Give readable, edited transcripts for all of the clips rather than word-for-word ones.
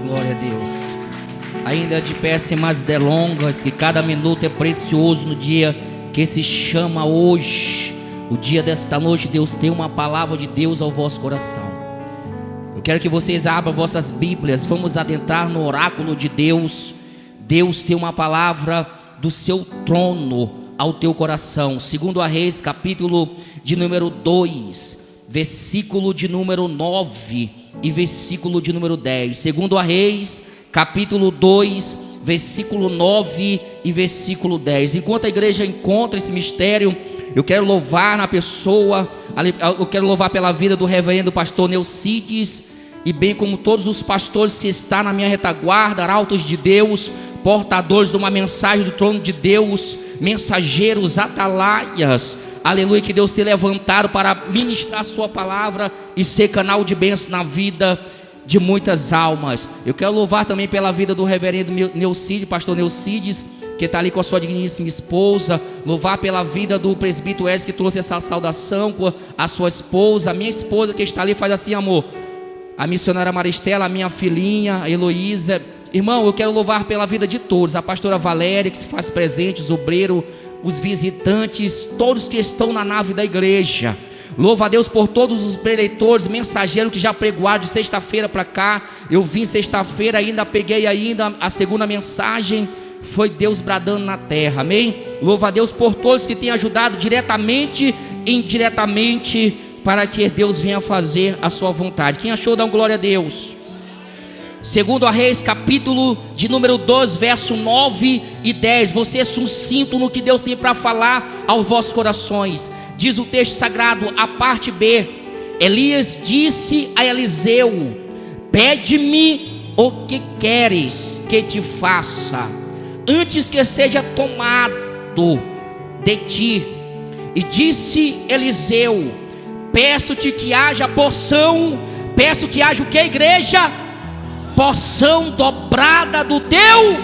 Glória a Deus. Ainda de pé, sem mais delongas, que cada minuto é precioso no dia que se chama hoje. O dia desta noite, Deus tem uma palavra de Deus ao vosso coração. Eu quero que vocês abram vossas Bíblias. Vamos adentrar no oráculo de Deus. Deus tem uma palavra do seu trono ao teu coração. Segundo a Reis, capítulo de número 2, versículo de número 9 e versículo de número 10. Segundo a Reis, capítulo 2, versículo 9 e versículo 10. Enquanto a igreja encontra esse mistério, eu quero louvar na pessoa, eu quero louvar pela vida do reverendo pastor Neucides, e bem como todos os pastores que estão na minha retaguarda, arautos de Deus, portadores de uma mensagem do trono de Deus, mensageiros, atalaias, aleluia, que Deus tem levantado para ministrar a sua palavra e ser canal de bênção na vida de muitas almas. Eu quero louvar também pela vida do reverendo Neucides, pastor Neucides, que está ali com a sua digníssima esposa. Louvar pela vida do presbítero Edson, que trouxe essa saudação com a sua esposa. A minha esposa que está ali faz assim, amor. A missionária Maristela, a minha filhinha, a Heloísa. Irmão, eu quero louvar pela vida de todos. A pastora Valéria, que se faz presente, os obreiros, os visitantes, todos que estão na nave da igreja. Louva a Deus por todos os preletores, mensageiros que já pregoaram de sexta-feira para cá. Eu vim sexta-feira, ainda peguei ainda a segunda mensagem. Foi Deus bradando na terra, amém? Louva a Deus por todos que têm ajudado diretamente e indiretamente para que Deus venha fazer a sua vontade. Quem achou, dá um glória a Deus. Segundo a Reis, capítulo de número 2, verso 9 e 10. Você é sucinto no que Deus tem para falar aos vossos corações. Diz o texto sagrado, a parte B. Elias disse a Eliseu: pede-me o que queres que te faça, antes que seja tomado de ti. E disse Eliseu: peço-te que haja porção. Peço que haja o que, igreja? Porção dobrada do teu.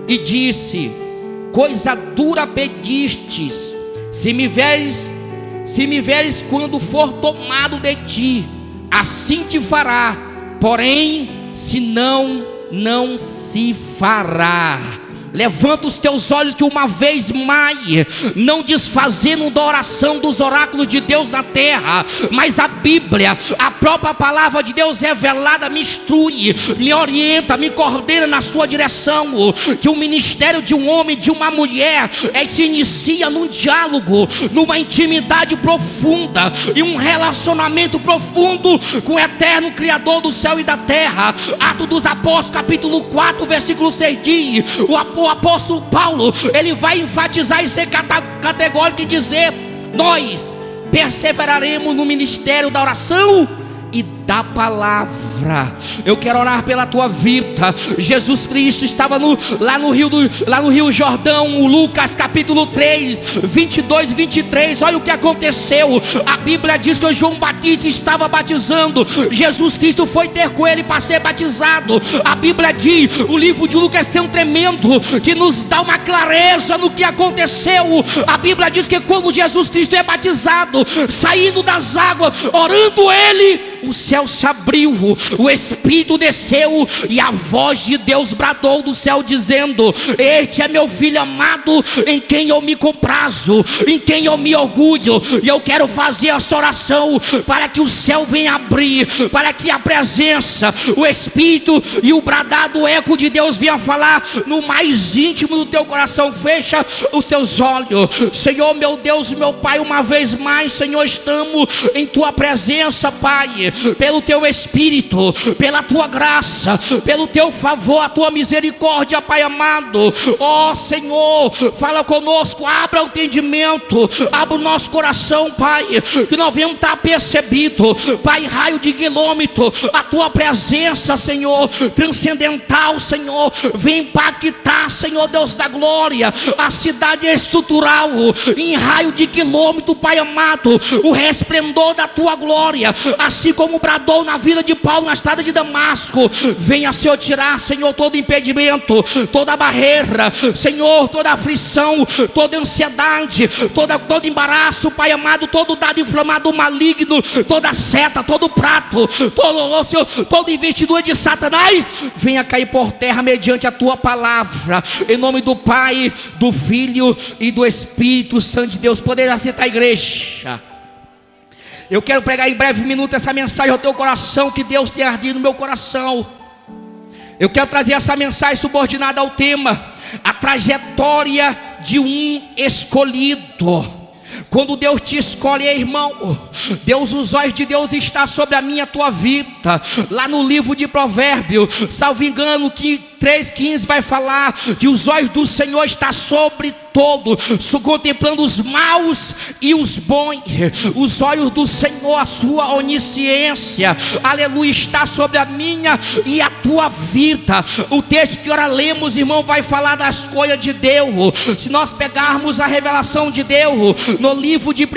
E disse: coisa dura pedistes, se me veres quando for tomado de ti, assim te fará, porém se não se fará. Levanta os teus olhos que uma vez mais, não desfazendo da oração dos oráculos de Deus na terra, mas a Bíblia, a própria palavra de Deus revelada, me instrui, me orienta, me coordena na sua direção. Que o ministério de um homem, de uma mulher, se inicia num diálogo, numa intimidade profunda e um relacionamento profundo com o eterno Criador do céu e da terra. Atos dos Apóstolos, capítulo 4, versículo 6 diz: o apóstolo Paulo, ele vai enfatizar e ser categórico e dizer: nós perseveraremos no ministério da oração e da palavra. Eu quero orar pela tua vida. Jesus Cristo estava lá no Rio Jordão, Lucas capítulo 3, 22 e 23. Olha o que aconteceu. A Bíblia diz que João Batista estava batizando. Jesus Cristo foi ter com ele para ser batizado. A Bíblia diz, o livro de Lucas tem um tremendo que nos dá uma clareza no que aconteceu. A Bíblia diz que quando Jesus Cristo é batizado, saindo das águas, orando ele, o céu se abriu, o Espírito desceu e a voz de Deus bradou do céu dizendo: este é meu filho amado, em quem eu me comprazo, em quem eu me orgulho. E eu quero fazer essa oração para que o céu venha abrir, para que a presença, o Espírito e o bradado eco de Deus venha falar no mais íntimo do teu coração. Fecha os teus olhos. Senhor, meu Deus, meu Pai, uma vez mais, Senhor, estamos em tua presença, Pai, pelo teu Espírito, pela tua graça, pelo teu favor, a tua misericórdia, Pai amado. Ó Senhor, fala conosco, abra o entendimento, abra o nosso coração, Pai, que nós venhamos estar percebido, Pai, raio de quilômetro, a tua presença, Senhor, transcendental, Senhor, vem impactar, Senhor Deus da glória, a cidade estrutural, em raio de quilômetro, Pai amado, o resplendor da tua glória, assim como como bradou na vida de Paulo na estrada de Damasco. Venha, Senhor, tirar, Senhor, todo impedimento, toda barreira, Senhor, toda aflição, toda ansiedade, todo embaraço, Pai amado, todo dado inflamado maligno, toda seta, todo prato, Senhor, toda investidura de Satanás, venha cair por terra mediante a tua palavra, em nome do Pai, do Filho e do Espírito Santo de Deus. Poder aceitar a igreja. Eu quero pregar em breve minuto essa mensagem ao teu coração, que Deus tem ardido no meu coração. Eu quero trazer essa mensagem subordinada ao tema: a trajetória de um escolhido. Quando Deus te escolhe, irmão, os olhos de Deus estão sobre a minha, a tua vida. Lá no livro de Provérbios, salvo engano, que 3,15 vai falar que os olhos do Senhor estão sobre todos, contemplando os maus e os bons. Os olhos do Senhor, a sua onisciência, aleluia, está sobre a minha e a tua vida. O texto que ora lemos, irmão, vai falar da escolha de Deus. Se nós pegarmos a revelação de Deus no livro de 1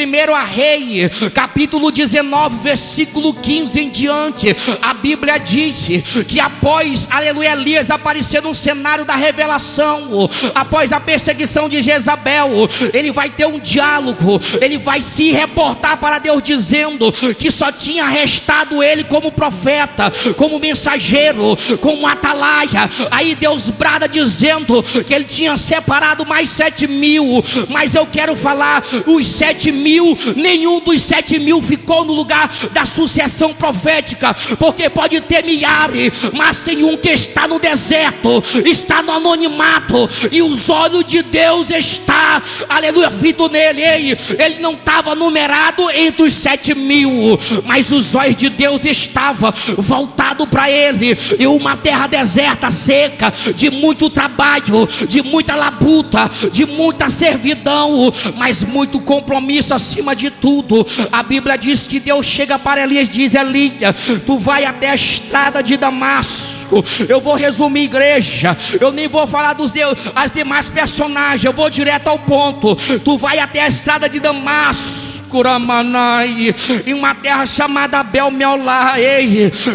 Reis, capítulo 19, versículo 15 em diante, a Bíblia diz que após, aleluia, Elias aparecer no cenário da revelação, após a perseguição de Jezabel, ele vai ter um diálogo, ele vai se reportar para Deus dizendo que só tinha restado ele como profeta, como mensageiro, como atalaia. Aí Deus brada dizendo que ele tinha separado mais 7.000, mas eu quero falar, os 7.000, nenhum dos 7.000 ficou no lugar da sucessão profética, porque pode ter milhares, mas tem um que está no deserto, está no anonimato, e os olhos de Deus está, aleluia, fito nele. Ele não estava numerado entre os 7.000, mas os olhos de Deus estavam voltados para ele, e uma terra deserta, seca, de muito trabalho, de muita labuta, de muita servidão, mas muito compromisso acima de tudo. A Bíblia diz que Deus chega para Elias e diz: Elias, tu vai até a estrada de Damasco. Eu vou resumir, igreja, eu nem vou falar as demais personagens, eu vou direto ao ponto. Tu vai até a estrada de Damasco, Ramanai, em uma terra chamada Abel-Meolá.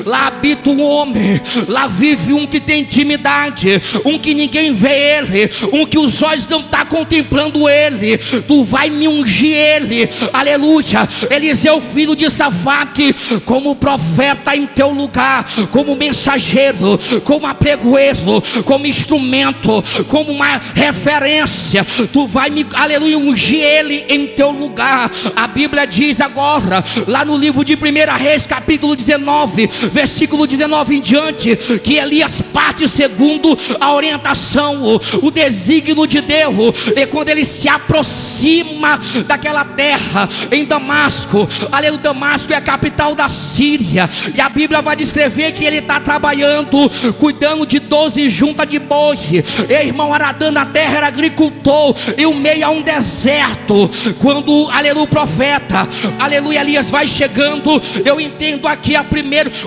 Lá habita um homem, lá vive um que tem intimidade, um que ninguém vê ele, um que os olhos não estão contemplando ele. Tu vai me ungir ele, aleluia, Eliseu filho de Safaque, como profeta em teu lugar, como mensageiro, como apregoeiro, como instrumento, como uma referência. Tu vai me, aleluia, ungir ele em teu lugar. A Bíblia diz agora, lá no livro de 1 Reis, capítulo 19, versículo 19 em diante, que Elias parte segundo a orientação, o desígnio de Deus. E quando ele se aproxima daquela terra em Damasco, aleluia, Damasco é a capital da Síria, e a Bíblia vai descrever que ele está trabalhando, cuidando de 12 juntas de boi. Irmão, aradando a terra, era agricultor, e o meio a um deserto. Quando, aleluia, o profeta, aleluia, Elias vai chegando, eu entendo aqui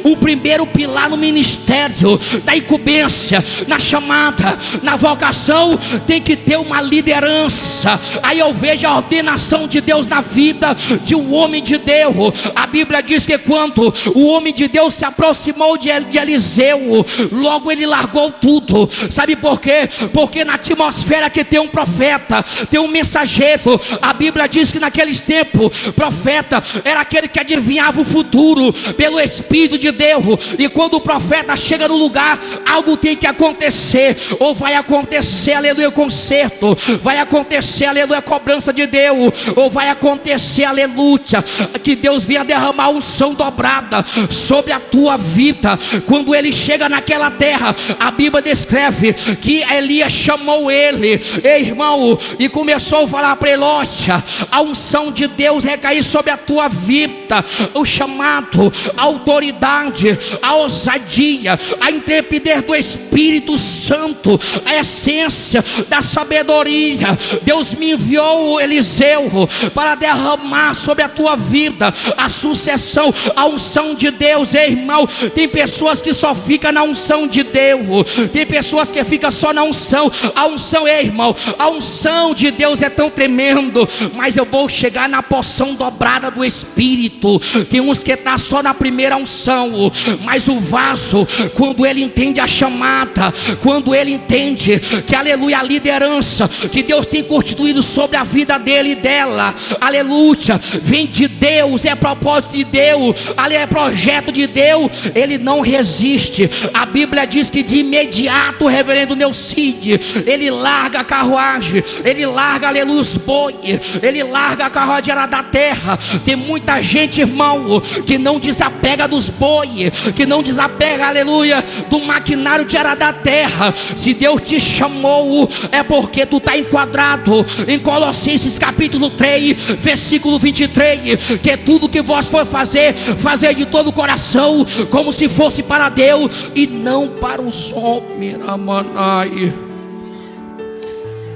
o primeiro pilar no ministério, da incumbência, na chamada, na vocação, tem que ter uma liderança. Aí eu vejo a ordenação de Deus na vida de um homem de Deus. A Bíblia diz que quando o homem de Deus se aproximou de Eliseu, logo ele largou tudo. Sabe por quê? Porque na atmosfera que tem um profeta, tem um mensageiro. A Bíblia diz que naqueles tempos, profeta era aquele que adivinhava o futuro pelo Espírito de Deus. E quando o profeta chega no lugar, algo tem que acontecer. Ou vai acontecer, aleluia, conserto, vai acontecer, aleluia, cobrança de Deus, ou vai acontecer, aleluia, que Deus venha derramar unção dobrada sobre a tua vida. Quando ele chega naquela terra, a Bíblia descreve que Elias chamou ele, irmão, e começou a falar para ele: olha, a unção de Deus recair sobre a tua vida, o chamado, a autoridade, a ousadia, a intrepidez do Espírito Santo, a essência da sabedoria. Deus me enviou, Eliseu, para derramar sobre a tua vida a sucessão, a unção de Deus. Irmão, tem pessoas que só ficam na unção de Deus, tem pessoas que ficam só na unção. A unção, irmão, a a unção de Deus é tão tremendo, mas eu vou chegar na porção dobrada do Espírito. Tem uns que estão só na primeira unção, mas o vaso, quando ele entende a chamada, quando ele entende que, aleluia, a liderança que Deus tem constituído sobre a vida dele e dela, aleluia, vem de Deus, é propósito de Deus, ali é projeto de Deus, ele não resiste. A Bíblia diz que de imediato o reverendo Neucide, ele larga a carruagem, ele larga, aleluia, os boi, ele larga a carruagem da terra. Tem muita gente, irmão, que não desapega dos boi, que não desapega, aleluia, do maquinário de era da terra. Se Deus te chamou, é porque tu está enquadrado em Colossenses capítulo 3, versículo 23, que tudo que vós for fazer, fazer de todo o coração, como se fosse para Deus e não para os homens. Amanai.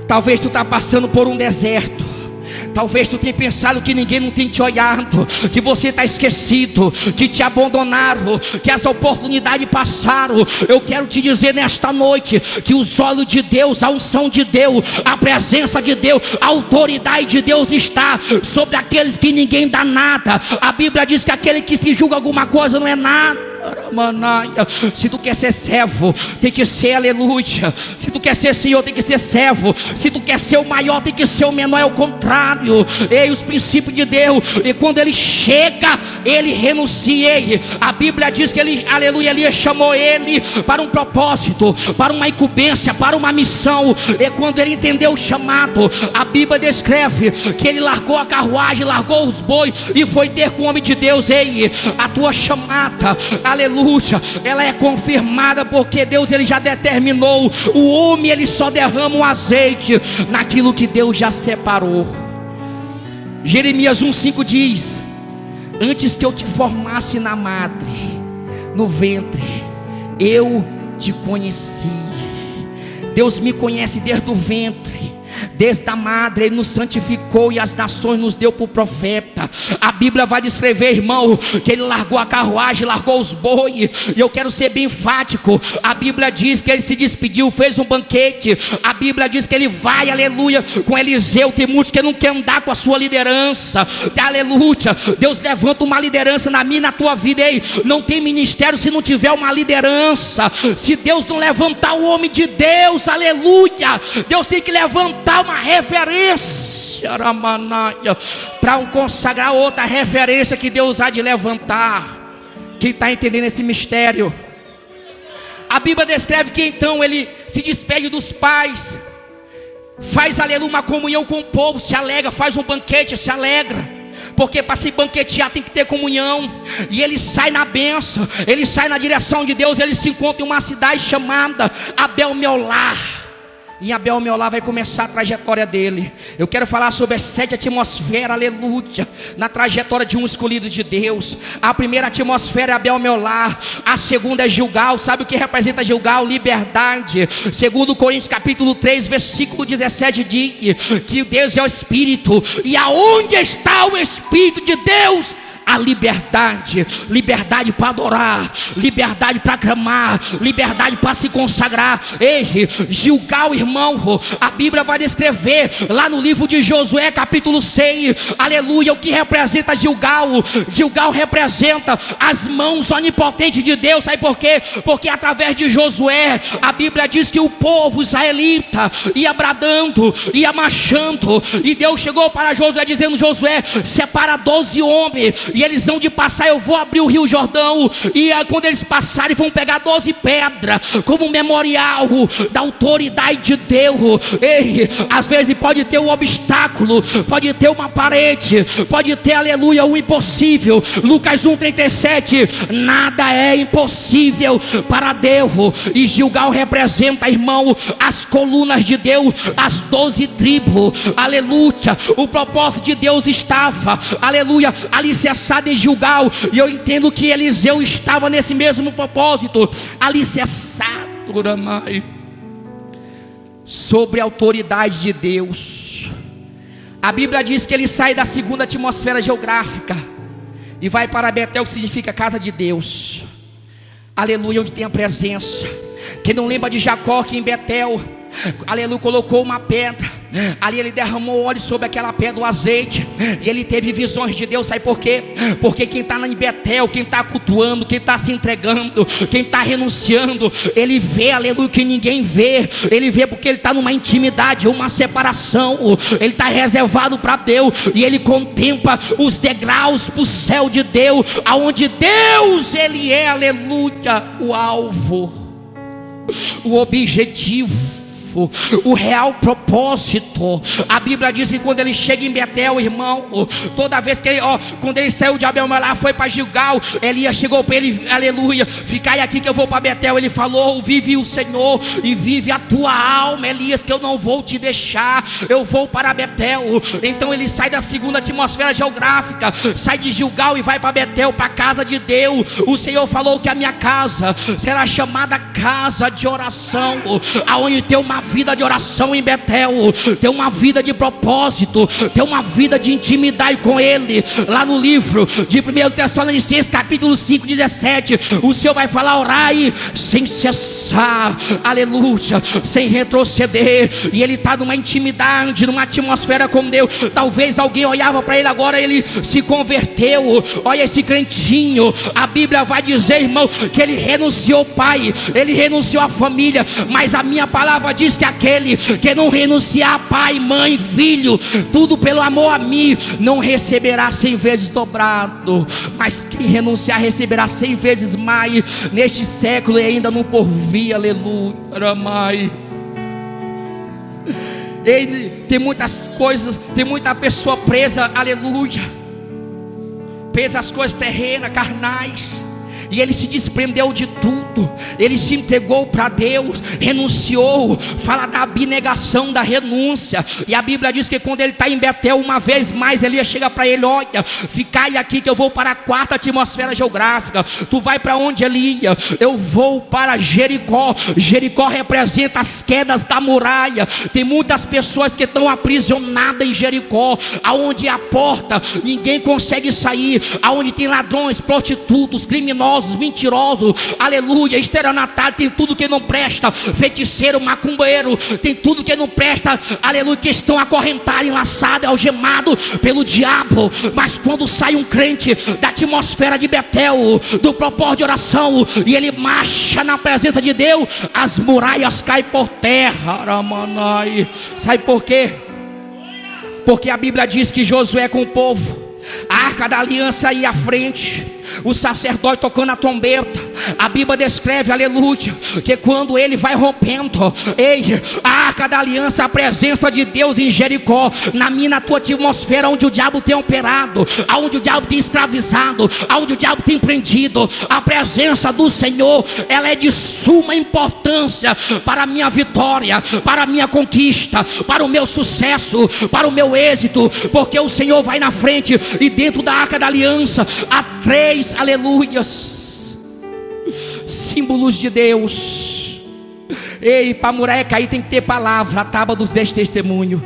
Talvez tu está passando por um deserto. Talvez tu tenha pensado que ninguém não tem te olhado, que você está esquecido, que te abandonaram, que as oportunidades passaram. Eu quero te dizer nesta noite que os olhos de Deus, a unção de Deus, a presença de Deus, a autoridade de Deus está sobre aqueles que ninguém dá nada. A Bíblia diz que aquele que se julga alguma coisa não é nada. Se tu quer ser servo, tem que ser, aleluia. Se tu quer ser senhor, tem que ser servo. Se tu quer ser o maior, tem que ser o menor. É o contrário. Ei, os princípios de Deus, e quando ele chega, ele renuncia. A Bíblia diz que ele, aleluia, ele chamou ele para um propósito, para uma incumbência, para uma missão. E quando ele entendeu o chamado, a Bíblia descreve que ele largou a carruagem, largou os bois e foi ter com o homem de Deus. Ei, a tua chamada, aleluia, ela é confirmada, porque Deus ele já determinou. O homem ele só derrama um azeite naquilo que Deus já separou. Jeremias 1:5 diz: antes que eu te formasse na madre, no ventre, eu te conheci. Deus me conhece desde o ventre, desde a madre. Ele nos santificou e as nações nos deu por profeta. A Bíblia vai descrever, irmão, que ele largou a carruagem, largou os bois. E eu quero ser bem enfático. A Bíblia diz que ele se despediu, fez um banquete. A Bíblia diz que ele vai, aleluia, com Eliseu. Tem muitos que não querem andar com a sua liderança, aleluia. Deus levanta uma liderança na minha e na tua vida. Ei, não tem ministério se não tiver uma liderança. Se Deus não levantar o homem de Deus, aleluia, Deus tem que levantar uma referência para consagrar outra referência que Deus há de levantar. Quem está entendendo esse mistério? A Bíblia descreve que então ele se despede dos pais, faz, aleluia, uma comunhão com o povo, se alegra, faz um banquete, se alegra, porque para se banquetear tem que ter comunhão. E ele sai na bênção, ele sai na direção de Deus. Ele se encontra em uma cidade chamada Abel-Meolá. Em Abel-Meolá vai começar a trajetória dele. Eu quero falar sobre as 7 atmosferas, aleluia, na trajetória de um escolhido de Deus. A primeira atmosfera é Abel-Meolá. A segunda é Gilgal. Sabe o que representa Gilgal? Liberdade. Segundo Coríntios capítulo 3, versículo 17 diz que Deus é o Espírito, e aonde está o Espírito de Deus, a liberdade. Liberdade para adorar, liberdade para clamar, liberdade para se consagrar. Ei, Gilgal, irmão, a Bíblia vai descrever lá no livro de Josué capítulo 6, aleluia, o que representa Gilgal. Gilgal representa as mãos onipotentes de Deus. Sabe por quê? Porque através de Josué, a Bíblia diz que o povo israelita ia bradando, ia marchando, e Deus chegou para Josué dizendo: Josué, separa 12 homens, e eles vão de passar, eu vou abrir o rio Jordão, e quando eles passarem vão pegar 12 pedras, como memorial da autoridade de Deus. Ei, às vezes pode ter um obstáculo, pode ter uma parede, pode ter, aleluia, o impossível. Lucas 1:37, nada é impossível para Deus. E Gilgal representa, irmão, as colunas de Deus, as 12 tribos, aleluia. O propósito de Deus estava, aleluia, alicerçado em Gilgal, e eu entendo que Eliseu estava nesse mesmo propósito, alicerçado sobre a autoridade de Deus. A Bíblia diz que ele sai da segunda atmosfera geográfica e vai para Betel, que significa casa de Deus, aleluia, onde tem a presença. Quem não lembra de Jacó, que em Betel aleluia, colocou uma pedra. Ali ele derramou óleo sobre aquela pedra, o azeite, e ele teve visões de Deus. Sabe por quê? Porque quem está em Betel, quem está cultuando, quem está se entregando, quem está renunciando, ele vê, aleluia, que ninguém vê. Ele vê porque ele está numa intimidade, uma separação. Ele está reservado para Deus, e ele contempla os degraus para o céu de Deus, aonde Deus, ele é, aleluia, o alvo, o objetivo, o real propósito. A Bíblia diz que quando ele chega em Betel, irmão, toda vez que ele, quando ele saiu de Abel-Melá, foi para Gilgal, Elias chegou para ele, aleluia, ficai aqui que eu vou para Betel. Ele falou: vive o Senhor e vive a tua alma, Elias, que eu não vou te deixar, eu vou para Betel. Então ele sai da segunda atmosfera geográfica, sai de Gilgal e vai para Betel, para a casa de Deus. O Senhor falou que a minha casa será chamada casa de oração, aonde tem uma vida de oração em Betel, tem uma vida de propósito, tem uma vida de intimidade com Ele. Lá no livro de 1 Tessalonicenses capítulo 5, 17, o Senhor vai falar: orai sem cessar, aleluia, sem retroceder. E ele está numa intimidade, numa atmosfera com Deus. Talvez alguém olhava para ele agora, ele se converteu, olha esse crentinho. A Bíblia vai dizer, irmão, que ele renunciou ao pai, ele renunciou à família, mas a minha palavra diz que aquele que não renunciar a pai, mãe, filho, tudo pelo amor a mim, não receberá 100 vezes dobrado, mas quem renunciar receberá 100 vezes mais, neste século e ainda no porvir, aleluia. Tem muitas coisas, tem muita pessoa presa, aleluia, presa às coisas terrenas, carnais. E ele se desprendeu de tudo, ele se entregou para Deus, renunciou. Fala da abnegação, da renúncia. E a Bíblia diz que quando ele está em Betel, uma vez mais Elias chega para ele: olha, ficai aqui que eu vou para a quarta atmosfera geográfica. Tu vai para onde, Elias? Eu vou para Jericó. Jericó representa as quedas da muralha. Tem muitas pessoas que estão aprisionadas em Jericó, aonde a porta ninguém consegue sair, aonde tem ladrões, prostitutos, criminosos, mentirosos, aleluia, estelionatário, tem tudo que não presta, feiticeiro, macumbeiro, tem tudo que não presta, aleluia, que estão acorrentados, enlaçados, algemados pelo diabo. Mas quando sai um crente da atmosfera de Betel, do propósito de oração, e ele marcha na presença de Deus, as muralhas caem por terra. Sabe por quê? Porque a Bíblia diz que Josué com o povo, a arca da aliança ia à frente, o sacerdote tocando a trombeta. A Bíblia descreve, aleluia, que quando ele vai rompendo, a arca da aliança, a presença de Deus em Jericó, na minha, na tua atmosfera, onde o diabo tem operado, aonde o diabo tem escravizado, aonde o diabo tem prendido, a presença do Senhor, ela é de suma importância para a minha vitória, para a minha conquista, para o meu sucesso, para o meu êxito, porque o Senhor vai na frente. E dentro da arca da aliança há 3, aleluias, símbolos de Deus. Para a muralha cair tem que ter palavra. A tábua dos 10 testemunhos,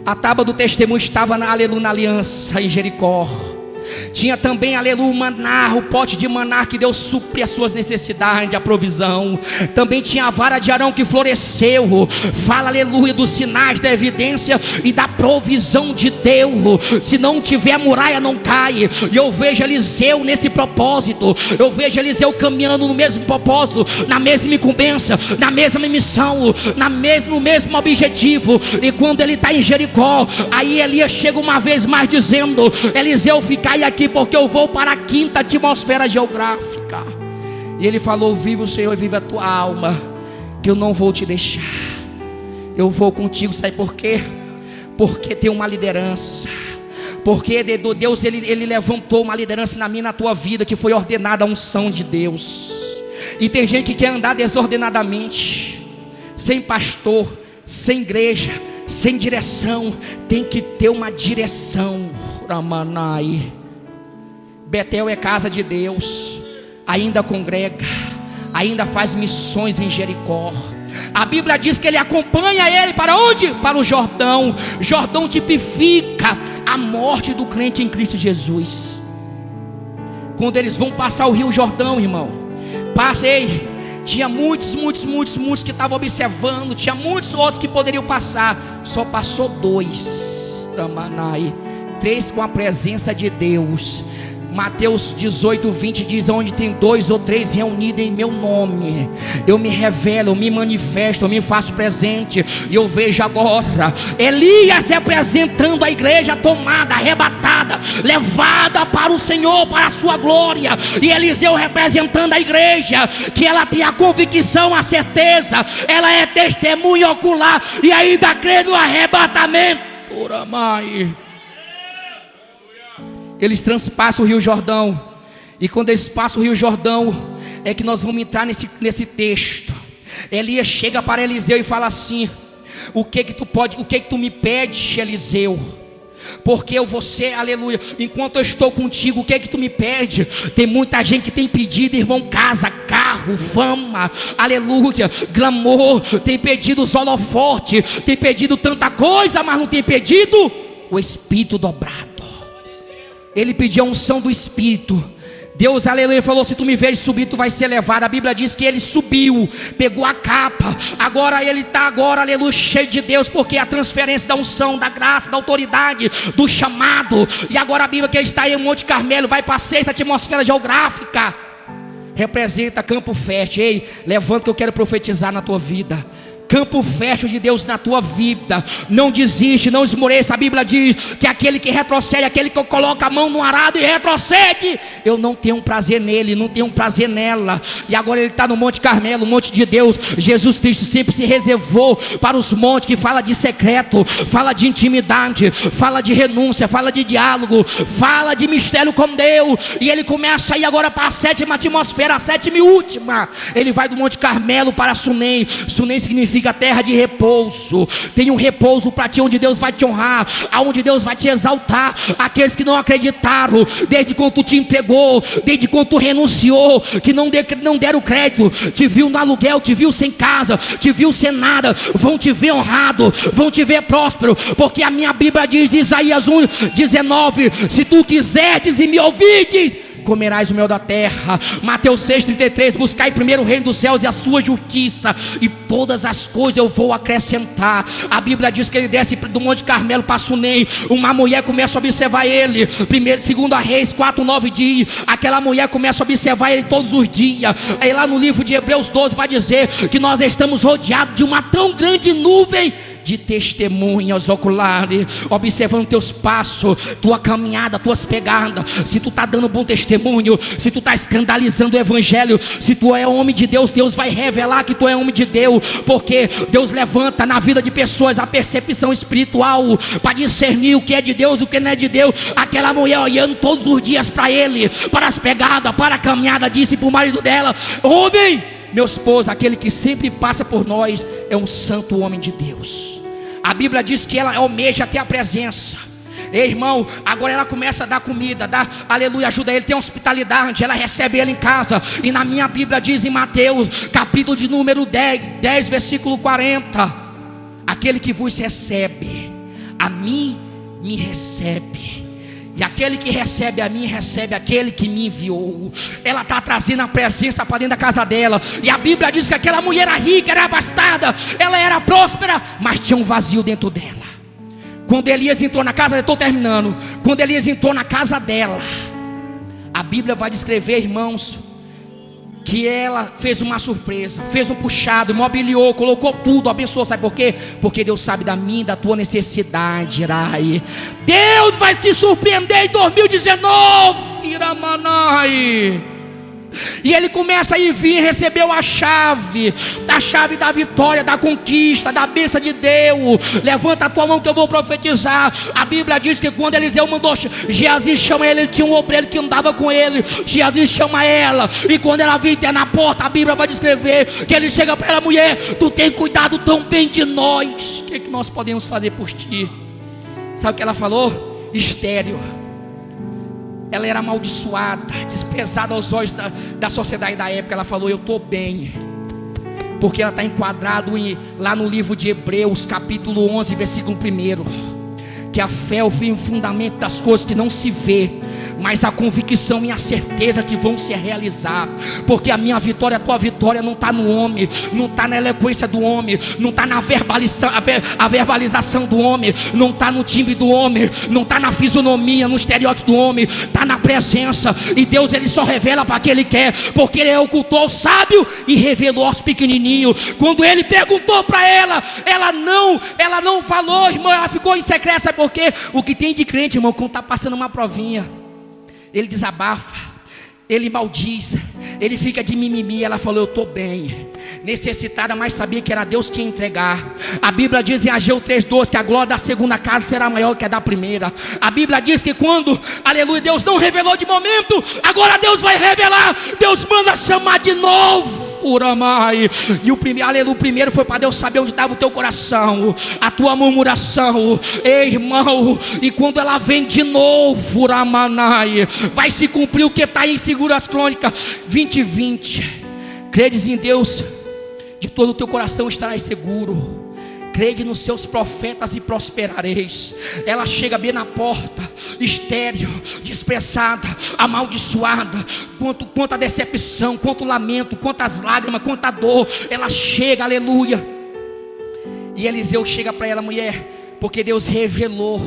a tábua do testemunho estava na aliança em Jericó. Tinha também, aleluia, o maná, o pote de maná que Deus supre as suas necessidades, a provisão. Também tinha a vara de Arão que floresceu. Fala, aleluia, dos sinais, da evidência e da provisão de Deus. Se não tiver a muralha, não cai. E eu vejo Eliseu nesse propósito. Eu vejo Eliseu caminhando no mesmo propósito, na mesma incumbência, na mesma missão, no mesmo objetivo. E quando ele está em Jericó, aí Elias chega uma vez mais dizendo: Eliseu, fica aqui porque eu vou para a quinta atmosfera geográfica. E ele falou: vive o Senhor e vive a tua alma, que eu não vou te deixar, eu vou contigo. Sabe por quê? Porque tem uma liderança. Porque Deus ele levantou uma liderança na minha, na tua vida, que foi ordenada a unção de Deus. E tem gente que quer andar desordenadamente, sem pastor, sem igreja, sem direção. Tem que ter uma direção. Ramanai. Betel é casa de Deus, ainda congrega, ainda faz missões em Jericó. A Bíblia diz que ele acompanha ele para onde? Para o Jordão. Jordão tipifica a morte do crente em Cristo Jesus. Quando eles vão passar o rio Jordão, irmão, Tinha muitos que estavam observando. Tinha muitos outros que poderiam passar. Só passou 2. 3 com a presença de Deus. Mateus 18:20 diz: onde tem 2 ou 3 reunidos em meu nome, eu me revelo, eu me manifesto, eu me faço presente. E eu vejo agora Elias representando a igreja tomada, arrebatada, levada para o Senhor, para a sua glória. E Eliseu representando a igreja, que ela tem a convicção, a certeza, ela é testemunha ocular e ainda crê no arrebatamento. Oramai. Eles transpassam o Rio Jordão. E quando eles passam o Rio Jordão, é que nós vamos entrar nesse texto. Elias chega para Eliseu e fala assim: o que tu me pede, Eliseu? Porque eu vou ser, aleluia, enquanto eu estou contigo, o que tu me pede? Tem muita gente que tem pedido, irmão, casa, carro, fama, aleluia, glamour, tem pedido os holofotes, tem pedido tanta coisa, mas não tem pedido o Espírito dobrado. Ele pediu a unção do Espírito. Deus, aleluia, falou: se tu me veres subir, tu vais ser levado. A Bíblia diz que ele subiu, pegou a capa. Agora ele está aleluia, cheio de Deus, porque a transferência da unção, da graça, da autoridade, do chamado. E agora a Bíblia que ele está aí em Monte Carmelo, vai para a 6ª atmosfera geográfica. Representa campo fértil. Ei, levanta que eu quero profetizar na tua vida. Campo fértil de Deus na tua vida. Não desiste, não esmoreça. A Bíblia diz que aquele que retrocede, aquele que coloca a mão no arado e retrocede, eu não tenho prazer nele, não tenho prazer nela. E agora ele está no Monte Carmelo, o monte de Deus. Jesus Cristo sempre se reservou para os montes que fala de secreto, fala de intimidade, fala de renúncia, fala de diálogo, fala de mistério com Deus. E ele começa a ir agora para a 7ª atmosfera, a 7ª e última. Ele vai do Monte Carmelo para Sunem. Sunem significa terra de repouso. Tem um repouso para ti, onde Deus vai te honrar, aonde Deus vai te exaltar. Aqueles que não acreditaram, desde quando tu te entregou, desde quando tu renunciou, que não deram crédito, te viu no aluguel, te viu sem casa, te viu sem nada, vão te ver honrado, vão te ver próspero, porque a minha Bíblia diz, Isaías 1:19: se tu quiseres e me ouvides, comerás o mel da terra. Mateus 6:33: buscai primeiro o reino dos céus e a sua justiça, e todas as coisas eu vou acrescentar. A Bíblia diz que ele desce do Monte Carmelo para Sunem. Uma mulher começa a observar ele. 2 Reis 4:9 diz: aquela mulher começa a observar ele todos os dias. Aí lá no livro de Hebreus 12 vai dizer que nós estamos rodeados de uma tão grande nuvem de testemunhas oculares, observando teus passos, tua caminhada, tuas pegadas. Se tu está dando bom testemunho, se tu está escandalizando o evangelho, se tu é homem de Deus, Deus vai revelar que tu é homem de Deus, porque Deus levanta na vida de pessoas a percepção espiritual para discernir o que é de Deus, o que não é de Deus. Aquela mulher olhando todos os dias para ele, para as pegadas, para a caminhada, disse para o marido dela: homem, meu esposo, aquele que sempre passa por nós é um santo homem de Deus. A Bíblia diz que ela almeja até a presença. Ei, irmão, agora ela começa a dar comida, aleluia, ajuda ele, tem hospitalidade. Ela recebe ele em casa. E na minha Bíblia diz em Mateus, capítulo de número 10, versículo 40: aquele que vos recebe, a mim me recebe, e aquele que recebe a mim, recebe aquele que me enviou. Ela está trazendo a presença para dentro da casa dela. E a Bíblia diz que aquela mulher era rica, era abastada, ela era próspera, mas tinha um vazio dentro dela. Quando Elias entrou na casa, eu estou terminando. Quando Elias entrou na casa dela, a Bíblia vai descrever, irmãos, que ela fez uma surpresa, fez um puxado, mobiliou, colocou tudo, abençoou. Sabe por quê? Porque Deus sabe da minha, da tua necessidade, Irai. Deus vai te surpreender em 2019, Iramanai. E ele começa a ir vir, recebeu a chave da vitória, da conquista, da bênção de Deus. Levanta a tua mão que eu vou profetizar. A Bíblia diz que quando Eliseu mandou Geazi chama ele tinha um obreiro que andava com ele. Geazi chama ela, e quando ela vem até na porta, a Bíblia vai descrever que ele chega para ela: mulher, tu tem cuidado tão bem de nós, o que nós podemos fazer por ti? Sabe o que ela falou? Estéril. Ela era amaldiçoada, desprezada aos olhos da sociedade da época. Ela falou: eu estou bem, porque ela está enquadrado lá no livro de Hebreus, capítulo 11, versículo 1, que a fé é o fundamento das coisas que não se vê, mas a convicção e a certeza que vão se realizar, porque a minha vitória, a tua vitória não está no homem, não está na eloquência do homem, não está na verbalização do homem, não está no timbre do homem, não está na fisionomia, no estereótipo do homem, está na presença. E Deus, ele só revela para quem ele quer, porque ele ocultou ao sábio e revelou aos pequenininhos. Quando ele perguntou para ela não falou, irmão, ela ficou em secreto. Sabe por quê? O que tem de crente, irmão, quando está passando uma provinha, ele desabafa, ele maldiz, ele fica de mimimi. Ela falou: eu estou bem, necessitada, mas sabia que era Deus que ia entregar. A Bíblia diz em Ageu 3:12 que a glória da segunda casa será maior que a da primeira. A Bíblia diz que quando, aleluia, Deus não revelou de momento, agora Deus vai revelar. Deus manda chamar de novo. E o primeiro foi para Deus saber onde estava o teu coração, a tua murmuração. Ei, irmão, e quando ela vem de novo, vai se cumprir o que está em Seguras Crônicas 20:20. Credes em Deus, de todo o teu coração estarás seguro. Crede nos seus profetas e prosperareis. Ela chega bem na porta, estéril, desprezada, amaldiçoada. Quanta decepção, quanto lamento, quantas lágrimas, quanta dor. Ela chega, aleluia. E Eliseu chega para ela: mulher, porque Deus revelou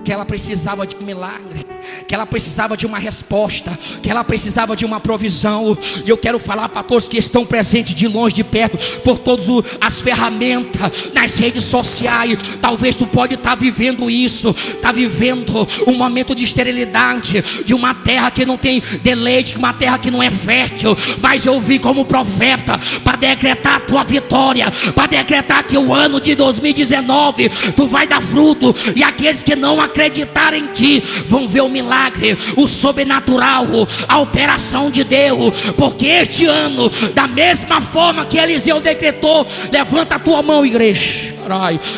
que ela precisava de um milagre, que ela precisava de uma resposta, que ela precisava de uma provisão. E eu quero falar para todos que estão presentes de longe, de perto, por todas as ferramentas, nas redes sociais. Talvez tu pode estar vivendo isso, está vivendo um momento de esterilidade, de uma terra que não tem deleite, uma terra que não é fértil. Mas eu vim como profeta para decretar a tua vitória, para decretar que o ano de 2019 tu vai dar fruto, e aqueles que não acreditar em ti vão ver o milagre, o sobrenatural, a operação de Deus. Porque este ano, da mesma forma que Eliseu decretou, levanta a tua mão, igreja.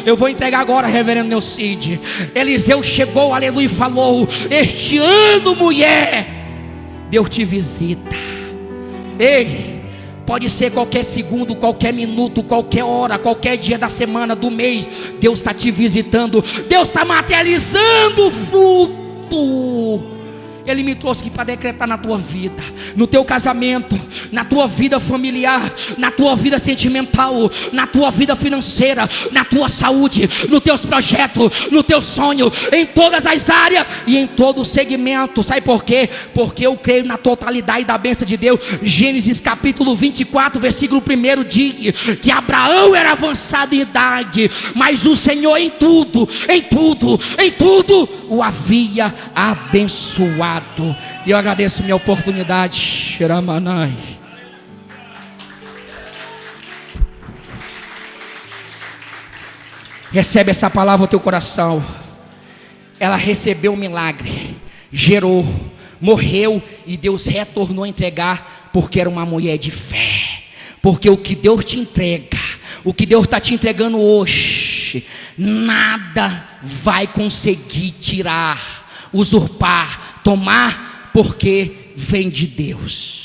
Eu vou entregar agora, reverendo Neucide. Eliseu chegou, aleluia, e falou: este ano, mulher, Deus te visita. Ei, pode ser qualquer segundo, qualquer minuto, qualquer hora, qualquer dia da semana, do mês. Deus está te visitando. Deus está materializando o fruto. Ele me trouxe aqui para decretar na tua vida, no teu casamento, na tua vida familiar, na tua vida sentimental, na tua vida financeira, na tua saúde, nos teus projetos, no teu sonho, em todas as áreas e em todo o segmento. Sabe por quê? Porque eu creio na totalidade da bênção de Deus. Gênesis capítulo 24, versículo 1 diz que Abraão era avançado em idade, mas o Senhor em tudo o havia abençoado. E eu agradeço minha oportunidade. Recebe essa palavra no teu coração. Ela recebeu um milagre, gerou, morreu, e Deus retornou a entregar, porque era uma mulher de fé. Porque o que Deus te entrega, o que Deus está te entregando hoje, nada vai conseguir tirar, usurpar, tomar, porque vem de Deus.